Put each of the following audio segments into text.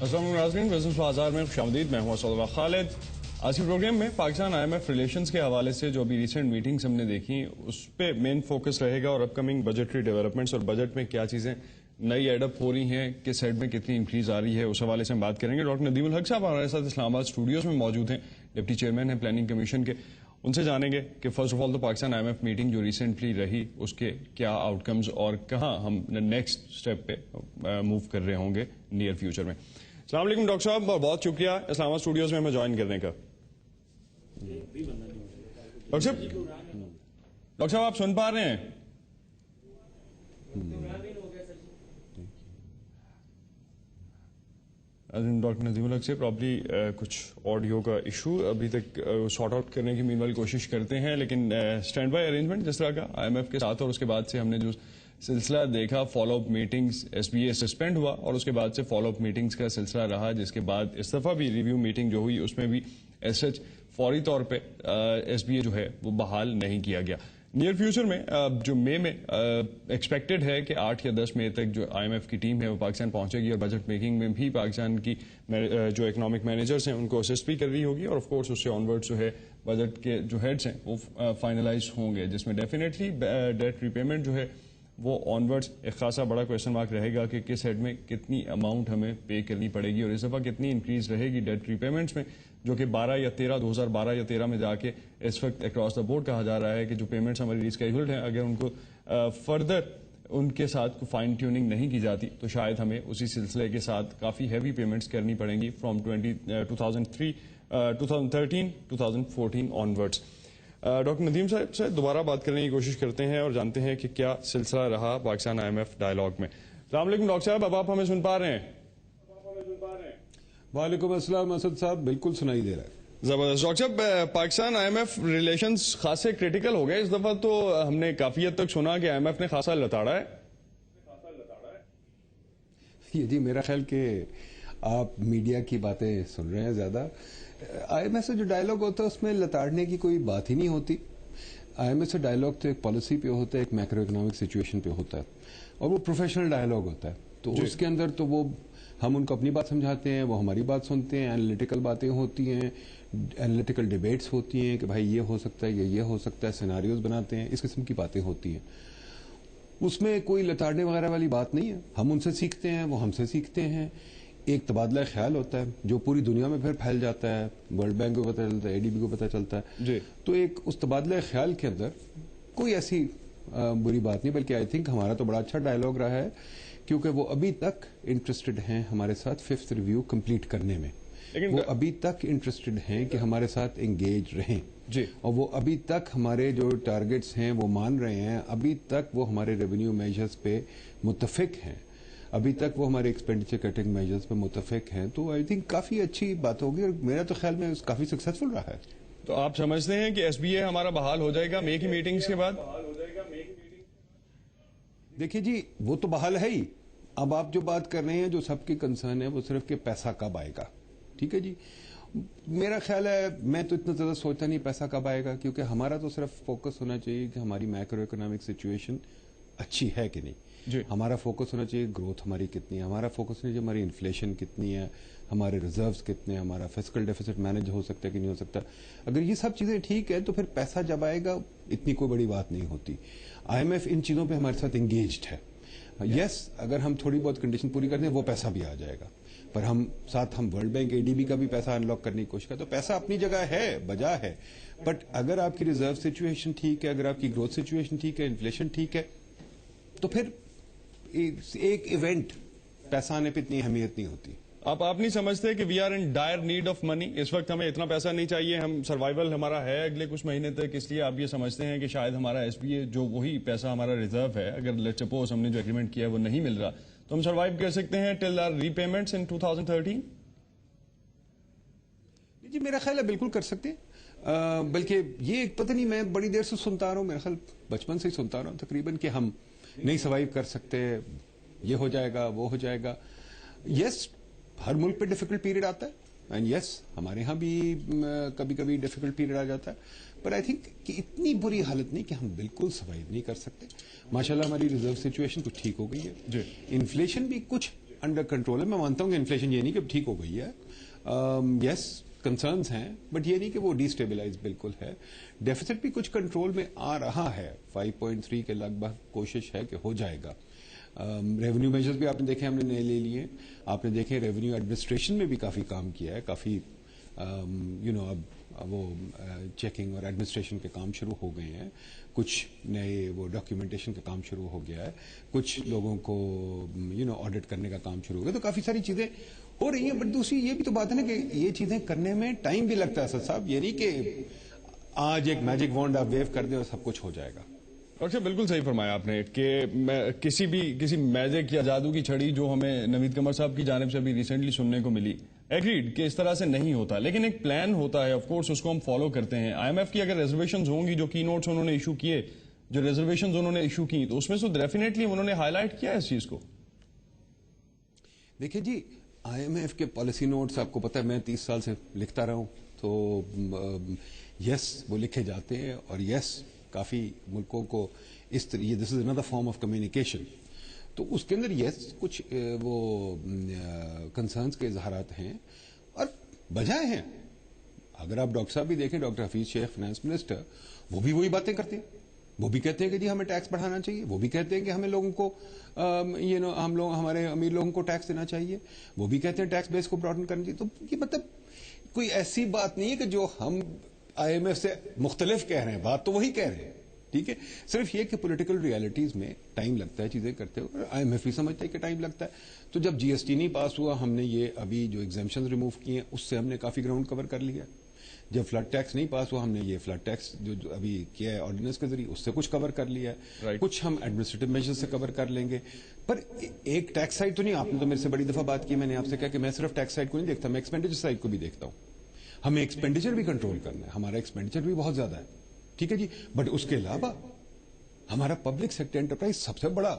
السلام علیکم ناظرین، بزنس بازار میں خوشامدید. میں ہوں اسد خالد. آج کے پروگرام میں پاکستان IMF ریلیشنز کے حوالے سے جو ابھی ریسنٹ میٹنگز ہم نے دیکھی اس پہ مین فوکس رہے گا، اور اپ کمنگ بجٹری ڈیولپمنٹس اور بجٹ میں کیا چیزیں نئی ایڈ اپ ہو رہی ہیں، کس ہیڈ میں کتنی انکریز آ رہی ہے، اس حوالے سے ہم بات کریں گے. ڈاکٹر ندیم الحق صاحب ہمارے ساتھ اسلام آباد اسٹوڈیوز میں موجود ہیں، ڈپٹی چیئرمین ہیں پلاننگ کمیشن کے. ان سے جانیں گے کہ فرسٹ آف آل تو پاکستان IMF میٹنگ جو ریسنٹلی رہی اس کے کیا آؤٹ کمز اور کہاں ہم نیکسٹ اسٹیپ پہ موو کر رہے ہوں گے نیئر فیوچر میں. السلام علیکم ڈاکٹر صاحب، اور بہت شکریہ اسلام آباد اسٹوڈیوز میں ہمیں جوائن کرنے کا. ڈاکٹر صاحب آپ سن پا رہے ہیں؟ ڈاکٹر ندیم الحق سے پرابلی کچھ آڈیو کا ایشو ابھی تک سارٹ آؤٹ کرنے کی مینوائل کوشش کرتے ہیں، لیکن اسٹینڈ بائی ارینجمنٹ جس طرح کا IMF کے ساتھ، اور اس کے بعد سے ہم نے جو سلسلہ دیکھا follow up meetings, SBA suspend ہوا اور اس کے بعد سے فالو اپ میٹنگز کا سلسلہ رہا، جس کے بعد اس دفعہ بھی ریویو میٹنگ جو ہوئی اس میں بھی ایز سچ فوری طور پہ SBA جو ہے وہ بحال نہیں کیا گیا. نیئر فیوچر میں جو مئی میں ایکسپیکٹڈ ہے کہ 8 یا 10 مئی تک جو IMF کی ٹیم ہے وہ پاکستان پہنچے گی، اور بجٹ میکنگ میں بھی پاکستان کی جو اکنامک مینیجرز ہیں ان کو اسسٹ بھی کر رہی ہوگی، اور آف کورس اس سے آنورڈ جو ہے بجٹ کے جو ہیڈس ہیں وہ فائنلائز ہوں گے، جس میں ڈیفینیٹلی ڈیٹ ری پیمنٹ جو ہے وہ آنورڈز ایک خاصا بڑا کویشچن مارک رہے گا کہ کس ہیڈ میں کتنی اماؤنٹ ہمیں پے کرنی پڑے گی، اور اس دفعہ کتنی انکریز رہے گی ڈیٹ ری پیمنٹس میں، جو کہ 2012 یا 13 میں جا کے اس وقت اکراس دا بورڈ کہا جا رہا ہے کہ جو پیمنٹس ہماری ریسکیجولڈ ہیں اگر ان کو فردر ان کے ساتھ فائن ٹیوننگ نہیں کی جاتی تو شاید ہمیں اسی سلسلے کے ساتھ کافی ہیوی پیمنٹس کرنی پڑیں گی فرام 2013-2014 آنورڈس. ڈاکٹر ندیم صاحب سے دوبارہ بات کرنے کی کوشش کرتے ہیں اور جانتے ہیں کہ کیا سلسلہ رہا پاکستان IMF ڈائلاگ میں. السلام علیکم ڈاکٹر صاحب، اب آپ ہمیں سن پا رہے ہیں؟ وعلیکم السلام اسد صاحب، بالکل سنائی دے رہا ہے. زبردست. ڈاکٹر صاحب پاکستان IMF ریلیشنز خاصے کریٹیکل ہو گئے اس دفعہ، تو ہم نے کافی حد تک سنا کہ IMF نے خاصا لتاڑا ہے. یہ جی میرا خیال کہ آپ میڈیا کی باتیں سن رہے ہیں زیادہ. IMF سے جو ڈائلاگ ہوتا ہے اس میں لتاڑنے کی کوئی بات ہی نہیں ہوتی. IMF سے ڈائلاگ تو ایک پالیسی پہ ہوتا ہے، ایک میکرو اکنامک سچویشن پہ ہوتا ہے، اور وہ پروفیشنل ڈائلاگ ہوتا ہے. تو اس کے اندر تو وہ ہم ان کو اپنی بات سمجھاتے ہیں، وہ ہماری بات سنتے ہیں، اینالیٹیکل باتیں ہوتی ہیں، اینالیٹیکل ڈیبیٹس ہوتی ہیں کہ بھائی یہ ہو سکتا ہے، یہ ہو سکتا ہے، سیناریوز بناتے ہیں، اس قسم کی باتیں ہوتی ہیں. اس میں کوئی لتاڑنے وغیرہ والی بات نہیں ہے. ہم ان سے سیکھتے ہیں، وہ ہم سے سیکھتے ہیں. ایک تبادلہ خیال ہوتا ہے جو پوری دنیا میں پھر پھیل جاتا ہے، ورلڈ بینک کو پتہ چلتا ہے، ADB کو پتہ چلتا ہے جی. تو ایک اس تبادلہ خیال کے اندر کوئی ایسی بری بات نہیں، بلکہ آئی تھنک ہمارا تو بڑا اچھا ڈائلاگ رہا ہے، کیونکہ وہ ابھی تک انٹرسٹڈ ہیں ہمارے ساتھ 5th ریویو کمپلیٹ کرنے میں. وہ ابھی تک انٹرسٹڈ ہیں کہ ہمارے ساتھ انگیج رہیں جی، اور وہ ابھی تک ہمارے جو ٹارگٹس ہیں وہ مان رہے ہیں. ابھی تک وہ ہمارے ریونیو میجرز پہ متفق ہیں، ابھی تک وہ ہمارے ایکسپینڈیچر کٹنگ میجرز پہ متفق ہیں. تو آئی تھنک کافی اچھی بات ہوگی، اور میرا تو خیال میں کافی سکسیسفل رہا ہے. تو آپ سمجھتے ہیں کہ SBA ہمارا بحال ہو جائے گا مئی کی میٹنگز کے بعد؟ دیکھیے جی، وہ تو بحال ہے ہی. اب آپ جو بات کر رہے ہیں جو سب کی کنسرن ہے وہ صرف کہ پیسہ کب آئے گا. ٹھیک ہے جی، میرا خیال ہے میں تو اتنا زیادہ سوچتا نہیں پیسہ کب آئے گا، کیونکہ ہمارا تو صرف فوکس ہونا چاہیے کہ ہماری میکرو اکنامک سچویشن اچھی ہے کہ نہیں. جی. ہمارا فوکس ہونا چاہیے گروتھ ہماری کتنی ہے، ہمارا فوکس ہونا چاہیے ہماری انفلیشن کتنی ہے، ہمارے ریزروز کتنے ہیں، ہمارا فسکل ڈیفیسٹ مینج ہو سکتا ہے کہ نہیں ہو سکتا. اگر یہ سب چیزیں ٹھیک ہے تو پھر پیسہ جب آئے گا اتنی کوئی بڑی بات نہیں ہوتی. IMF ان چیزوں پہ ہمارے ساتھ انگیجڈ ہے. یس، اگر ہم تھوڑی بہت کنڈیشن پوری کرتے ہیں وہ پیسہ بھی آ جائے گا، پر ہم ورلڈ بینک ADB کا بھی پیسہ انلاک کرنے کی کوشش کرتے. تو پیسہ اپنی جگہ ہے، بجا ہے، بٹ اگر آپ کی ریزرو سچویشن ٹھیک ہے، اگر آپ کی گروتھ سچویشن ٹھیک ہے، انفلیشن ٹھیک ہے، تو پھر ایک ایونٹ پیسہ آنے پہ اتنی اہمیت نہیں ہوتی. آپ نہیں سمجھتے کہ we are in dire need of money? اس وقت ہمیں اتنا پیسہ نہیں چاہیے، ہم سروائیول ہمارا ہے اگلے کچھ مہینے تک، اس لیے آپ یہ سمجھتے ہیں کہ شاید ہمارا SBA جو وہی پیسہ ہمارا ریزرو ہے، اگر لیٹس سپوز ہم نے جو ایگریمنٹ کیا ہے وہ نہیں مل رہا تو ہم سروائیو کر سکتے ہیں ٹل آر ری پیمنٹس ان 2013؟ جی میرا خیال ہے بالکل کر سکتے ہیں. بلکہ یہ پتہ نہیں، میں بڑی دیر سے سنتا رہا ہوں، میرا خیال بچپن سے ہی سنتا رہا ہوں تقریباً کہ ہم نہیں سروائیو کر سکتے، یہ ہو جائے گا، وہ ہو جائے گا. یس، ہر ملک پہ ڈیفیکلٹ پیریڈ آتا ہے، اینڈ یس ہمارے ہاں بھی کبھی کبھی ڈیفیکلٹ پیریڈ آ جاتا ہے، پر آئی تھنک کہ اتنی بری حالت نہیں کہ ہم بالکل سروائیو نہیں کر سکتے. ماشاءاللہ ہماری ریزرو سچویشن کچھ ٹھیک ہو گئی ہے. انفلیشن بھی کچھ अंडर कंट्रोल है. मैं मानता हूं कि इन्फ्लेशन ये नहीं कि ठीक हो गई है. यस कंसर्न्स हैं, बट ये नहीं कि वो डिस्टेबलाइज बिल्कुल है. डेफिसिट भी कुछ कंट्रोल में आ रहा है. 5.3 के लगभग कोशिश है कि हो जाएगा. रेवेन्यू मेजर्स भी आपने देखे हमने नए ले लिए. आपने देखे रेवेन्यू एडमिनिस्ट्रेशन में भी काफ़ी काम किया है. काफ़ी अब वो चेकिंग और एडमिनिस्ट्रेशन के काम शुरू हो गए हैं. कुछ नए वो डॉक्यूमेंटेशन का काम शुरू हो गया है. कुछ लोगों को ऑडिट करने का काम शुरू हो गया. तो काफ़ी सारी चीज़ें हो रही हैं. बट दूसरी ये भी तो बात है ना कि ये चीज़ें करने में टाइम भी लगता है सर साहब. ये नहीं कि आज एक मैजिक वॉन्ड आप वेव कर दें और सब कुछ हो जाएगा. अच्छा, बिल्कुल सही फरमाया आपने कि किसी मैजिक या जादू की छड़ी जो हमें नवीद कमर साहब की जानिब से अभी रिसेंटली सुनने को मिली, एग्रीड कि इस तरह से नहीं होता. लेकिन एक प्लान होता है, ऑफ कोर्स उसको हम फॉलो करते हैं. आईएमएफ की अगर रिजर्वेशंस होंगी, जो की नोट्स उन्होंने इशू किए, जो रिजर्वेशंस उन्होंने इशू की, तो उसमें तो डेफिनेटली उन्होंने हाईलाइट किया है इस चीज को. देखिए जी, आईएमएफ के पॉलिसी नोट्स आपको पता है मैं 30 साल से लिखता रहा हूं. तो यस वो लिखे जाते हैं और यस काफी मुल्कों को इस तरह this is another form of communication. तो उसके अंदर यस कुछ वो कंसर्न्स के इजहारात हैं और बजाय हैं. अगर आप डॉक्टर साहब भी देखें, doctor Hafeez Shaikh finance minister, वो भी वही बातें करते हैं. वो भी कहते हैं कि जी हमें टैक्स बढ़ाना चाहिए. वो भी कहते हैं कि हमें लोगों को हम लोग हमारे अमीर लोगों को टैक्स देना चाहिए. वो भी कहते हैं टैक्स बेस को ब्रॉडन करना चाहिए. तो ये मतलब कोई ऐसी बात नहीं है कि जो हम आईएमएफ से मुख्तलिफ कह रहे हैं. बात तो वही कह रहे हैं. ठीक है, सिर्फ ये कि पॉलिटिकल रियलिटीज में टाइम लगता है चीजें करते हुए. और आईएमएफ भी समझते हैं कि टाइम लगता है. तो जब जीएसटी नहीं पास हुआ, हमने ये अभी जो एग्जेम्पशन रिमूव किए हैं उससे हमने काफी ग्राउंड कवर कर लिया. जब फ्लड टैक्स नहीं पास हुआ, हमने ये फ्लड टैक्स जो अभी किया है ऑर्डिनेंस के जरिए, उससे कुछ कवर कर लिया है. Right. कुछ हम एडमिनिस्ट्रेटिव मेजर से कवर कर लेंगे. पर एक टैक्स साइड तो नहीं. आपने तो मेरे से बड़ी दफा बात की, मैंने आपसे कहा कि मैं सिर्फ टैक्स साइड को नहीं देखता, मैं एक्सपेंडिचर साइड को भी देखता हूं. हमें एक्सपेंडिचर भी कंट्रोल करना है. हमारा एक्सपेंडिचर भी बहुत ज्यादा है. ठीक है जी, बट उसके अलावा हमारा पब्लिक सेक्टर एंटरप्राइज सबसे बड़ा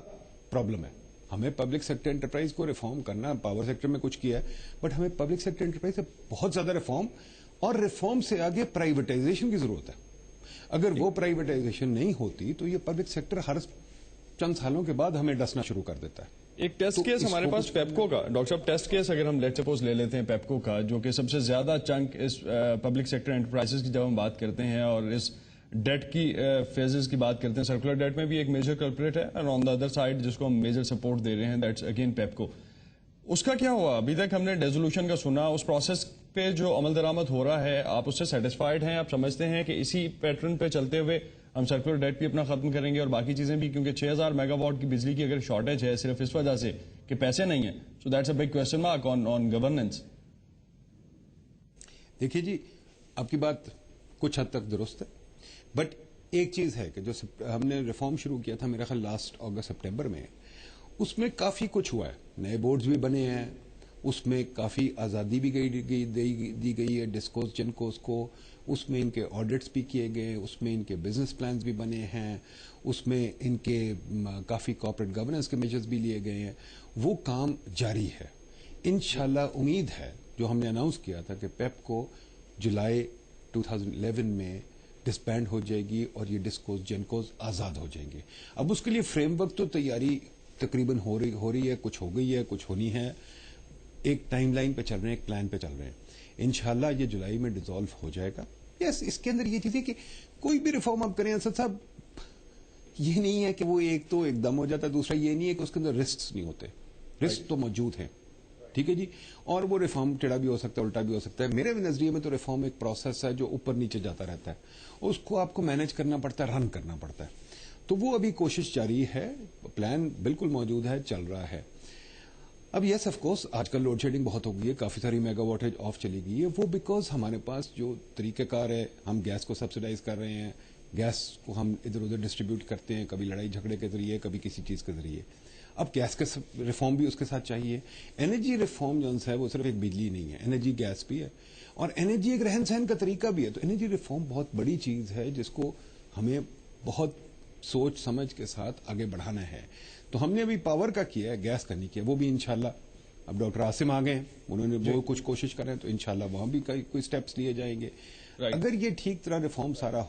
प्रॉब्लम है. हमें पब्लिक सेक्टर एंटरप्राइज को रिफॉर्म करना. पावर सेक्टर में कुछ किया है, बट हमें पब्लिक सेक्टर एंटरप्राइज से बहुत ज्यादा रिफॉर्म, और रिफॉर्म से आगे प्राइवेटाइजेशन की जरूरत है. अगर वो प्राइवेटाइजेशन नहीं होती तो ये पब्लिक सेक्टर हर चंद सालों के बाद हमें डसना शुरू कर देता है. एक टेस्ट केस हमारे पास पेप्को का, डॉक्टर साहब, टेस्ट केस अगर हम लेट सपोज ले लेते हैं पेप्को का, जो कि सबसे ज्यादा चंक इस पब्लिक सेक्टर एंटरप्राइजेस की जब हम बात करते हैं और इस डेट की फेजेस की बात करते हैं, सर्कुलर डेट में भी एक मेजर कल्प्रेट है, और ऑन द अदर साइड जिसको हम मेजर सपोर्ट दे रहे हैं, दैट्स अगेन पेप्को. उसका क्या हुआ? अभी तक हमने डेजोल्यूशन का सुना. उस प्रोसेस पे जो अमल दरामद हो रहा है, आप उससे सेटिस्फाइड हैं? आप समझते हैं कि इसी पैटर्न पे चलते हुए हम सर्कुलर डेट भी अपना खत्म करेंगे और बाकी चीजें भी? क्योंकि 6000 मेगावाट की बिजली की अगर शॉर्टेज है सिर्फ इस वजह से कि पैसे नहीं है, so that's a big question mark on governance. देखिए जी, आपकी बात कुछ हद तक दुरुस्त है, बट एक चीज है कि जो हमने रिफॉर्म शुरू किया था मेरा ख्याल लास्ट अगस्त सितंबर में, उसमें काफी कुछ हुआ है. नए बोर्ड्स भी बने हैं, उसमें काफी आजादी भी दी गई है डिस्कोस जिनकोस को. उसमें इनके ऑडिट्स भी किए गए, उसमें इनके बिजनेस प्लान्स भी बने हैं, उसमें इनके काफी कॉर्पोरेट गवर्नेंस के मेजर्स भी लिए गए हैं. वो काम जारी है. इंशाल्लाह उम्मीद है, जो हमने अनाउंस किया था कि पेप्को जुलाई 2011 में डिसबैंड हो जाएगी और ये डिस्कोस जिनकोस आजाद हो जाएंगे. अब उसके लिए फ्रेमवर्क तो तैयारी तकरीबन हो रही है, कुछ हो गई है, कुछ होनी है. एक टाइमलाइन पे चल रहे हैं, एक प्लान पे चल रहे हैं. इंशाल्लाह ये जुलाई में डिसॉल्व हो जाएगा. यस, इसके अंदर ये चीज है कि कोई भी रिफॉर्म आप करें असद साहब, ये नहीं है कि वो एक तो एकदम हो जाता है, दूसरा ये नहीं है कि उसके अंदर रिस्क नहीं होते. रिस्क तो मौजूद है. ठीक है जी, और वो रिफॉर्म टेढ़ा भी हो सकता है, उल्टा भी हो सकता है. मेरे नजरिए में तो रिफॉर्म एक प्रोसेस है जो ऊपर नीचे जाता रहता है. उसको आपको मैनेज करना पड़ता है, रन करना पड़ता है. तो वो अभी कोशिश जारी है. प्लान बिल्कुल मौजूद है, चल रहा है. अब यस ऑफ कोर्स आजकल लोड शेडिंग बहुत हो गई है, काफी सारी मेगावाटेज ऑफ चली गई है. वो बिकॉज हमारे पास जो तरीकेकार है, हम गैस को सब्सिडाइज कर रहे हैं, गैस को हम इधर उधर डिस्ट्रीब्यूट करते हैं, कभी लड़ाई झगड़े के जरिए, कभी किसी चीज के जरिए. अब गैस का रिफॉर्म भी उसके साथ चाहिए. एनर्जी रिफॉर्म जो है वो सिर्फ एक बिजली नहीं है, एनर्जी गैस भी है, और एनर्जी एक रहन सहन का तरीका भी है. तो एनर्जी रिफॉर्म बहुत बड़ी चीज है जिसको हमें बहुत सोच समझ के साथ आगे बढ़ाना है. तो हमने अभी पावर का किया है, गैस का नहीं किया. वो भी इंशाल्लाह, अब डॉक्टर आसिम आ गए, उन्होंने वो कुछ कोशिश करें तो इंशाल्लाह वहां भी कोई स्टेप्स लिए जाएंगे. अगर ये ठीक तरह रिफॉर्म सारा